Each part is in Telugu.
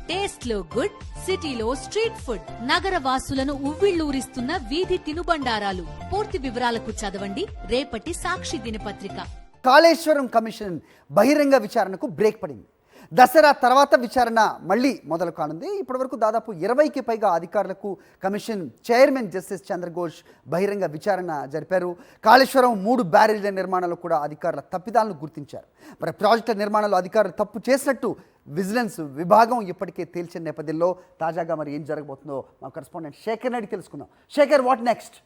టేస్ట్ లో గుడ్, సిటీలో స్ట్రీట్ ఫుడ్, నగర వాసులను ఉవ్విళ్లూరిస్తున్న వీధి తినుబండారాలు. పూర్తి వివరాలకు చదవండి రేపటి సాక్షి దినపత్రిక. కాళేశ్వరం కమిషన్ బహిరంగ విచారణకు బ్రేక్ పడింది. దసరా తర్వాత విచారణ మళ్లీ మొదలు కానుంది. ఇప్పటివరకు దాదాపు 20కి పైగా అధికారులకు కమిషన్ చైర్మన్ జస్టిస్ చంద్రఘోష్ బహిరంగ విచారణ జరిపారు. కాళేశ్వరం 3 బ్యారేజ్ల నిర్మాణంలో కూడా అధికారుల తప్పిదాలను గుర్తించారు. మరి ప్రాజెక్టుల నిర్మాణంలో అధికారులు తప్పు చేసినట్టు విజిలెన్స్ విభాగం ఇప్పటికే తేల్చిన నేపథ్యంలో తాజాగా మరి ఏం జరగబోతుందో మా కరెస్పాండెంట్ శేఖర్ నాయుడు తెలుసుకుందాం. Shekhar, what next?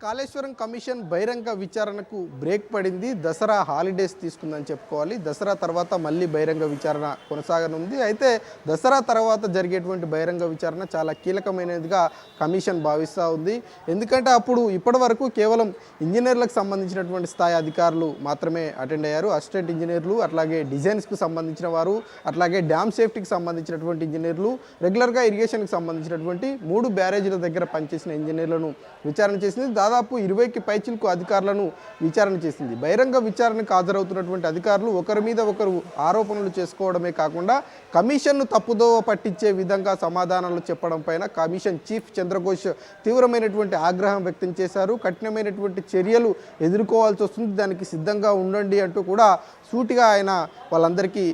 Kaleshwaram commission బహిరంగ విచారణకు బ్రేక్ పడింది. దసరా హాలిడేస్ తీసుకుందని చెప్పుకోవాలి. దసరా తర్వాత మళ్ళీ బహిరంగ విచారణ కొనసాగనుంది. అయితే దసరా తర్వాత జరిగేటువంటి బహిరంగ విచారణ చాలా కీలకమైనదిగా కమిషన్ భావిస్తూ ఉంది. ఎందుకంటే అప్పుడు ఇప్పటి వరకు కేవలం ఇంజనీర్లకు సంబంధించినటువంటి స్థాయి అధికారులు మాత్రమే అటెండ్ అయ్యారు. అసిస్టెంట్ ఇంజనీర్లు, అట్లాగే డిజైన్స్కు సంబంధించిన వారు, అట్లాగే డ్యామ్ సేఫ్టీకి సంబంధించినటువంటి ఇంజనీర్లు, రెగ్యులర్గా ఇరిగేషన్కి సంబంధించినటువంటి 3 బ్యారేజీల దగ్గర పనిచేసిన ఇంజనీర్లను విచారణ చేసింది. దాదాపు 20కి పైచిలకు అధికారులను విచారణ చేసింది. బహిరంగ విచారణకు హాజరవుతున్నటువంటి అధికారులు ఒకరి మీద ఒకరు ఆరోపణలు చేసుకోవడమే కాకుండా కమిషన్ను తప్పుదోవ పట్టించే విధంగా సమాధానాలు చెప్పడం పైన కమిషన్ చీఫ్ చంద్రఘోష్ తీవ్రమైనటువంటి ఆగ్రహం వ్యక్తం చేశారు. కఠినమైనటువంటి చర్యలు ఎదుర్కోవాల్సి వస్తుంది, దానికి సిద్ధంగా ఉండండి అంటూ కూడా సూటిగా ఆయన వాళ్ళందరికీ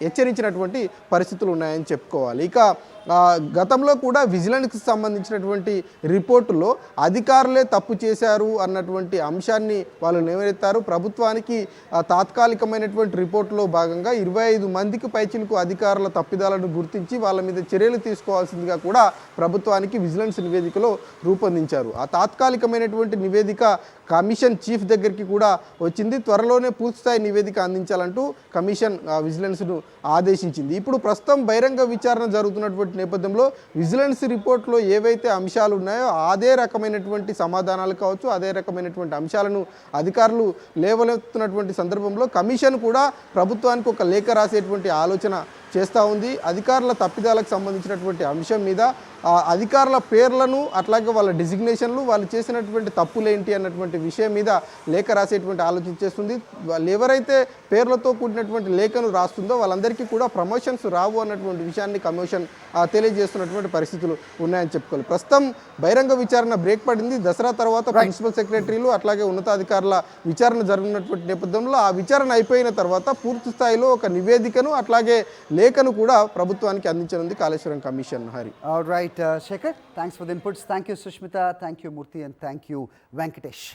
హెచ్చరించినటువంటి పరిస్థితులు ఉన్నాయని చెప్పుకోవాలి. ఇక గతంలో కూడా విజిలెన్స్కి సంబంధించినటువంటి రిపోర్టులో అధికారులే తప్పు చేశారు అన్నటువంటి అంశాన్ని వాళ్ళు లేవనెత్తారు. ప్రభుత్వానికి తాత్కాలికమైనటువంటి రిపోర్టులో భాగంగా 25 మందికి పైచిలకు అధికారుల తప్పిదాలను గుర్తించి వాళ్ళ మీద చర్యలు తీసుకోవాల్సిందిగా కూడా ప్రభుత్వానికి విజిలెన్స్ నివేదికలో రూపొందించారు. ఆ తాత్కాలికమైనటువంటి నివేదిక కమిషన్ చీఫ్ దగ్గరికి కూడా వచ్చింది. త్వరలోనే పూర్తిస్థాయి నివేదిక అందించాలంటూ కమిషన్ విజిలెన్స్ను ఆదేశించింది. ఇప్పుడు ప్రస్తుతం బహిరంగ విచారణ జరుగుతున్నటువంటి నేపథ్యంలో విజిలెన్స్ రిపోర్ట్లో ఏవైతే అంశాలు ఉన్నాయో అదే రకమైనటువంటి సమాధానాలు కావచ్చు, అదే రకమైనటువంటి అంశాలను అధికారులు లేవనెత్తున్నటువంటి సందర్భంలో కమిషన్ కూడా ప్రభుత్వానికి ఒక లేఖ రాసేటువంటి ఆలోచన చేస్తూ ఉంది. అధికారుల తప్పిదాలకు సంబంధించినటువంటి అంశం మీద అధికారుల పేర్లను, అట్లాగే వాళ్ళ డిజిగ్నేషన్లు, వాళ్ళు చేసినటువంటి తప్పులేంటి అన్నటువంటి విషయం మీద లేఖ రాసేటువంటి ఆలోచన చేస్తుంది. వాళ్ళు ఎవరైతే పేర్లతో కూడినటువంటి లేఖను రాస్తుందో వాళ్ళందరికీ కూడా ప్రమోషన్స్ రావు అన్నటువంటి విషయాన్ని కమిషన్ తెలియజేస్తున్నటువంటి పరిస్థితులు ఉన్నాయని చెప్పుకోవాలి. ప్రస్తుతం బహిరంగ విచారణ బ్రేక్ పడింది. దసరా తర్వాత ప్రిన్సిపల్ సెక్రటరీలు అట్లాగే ఉన్నతాధికారుల విచారణ జరుగుతున్నటువంటి నేపథ్యంలో ఆ విచారణ అయిపోయిన తర్వాత పూర్తి స్థాయిలో ఒక నివేదికను అట్లాగే లేఖను కూడా ప్రభుత్వానికి అందించనుంది Kaleshwaram commission. Hari. All right, Shekhar, thanks for the inputs. Thank you, Sushmita. Thank you, Murthy, and thank you, Venkatesh.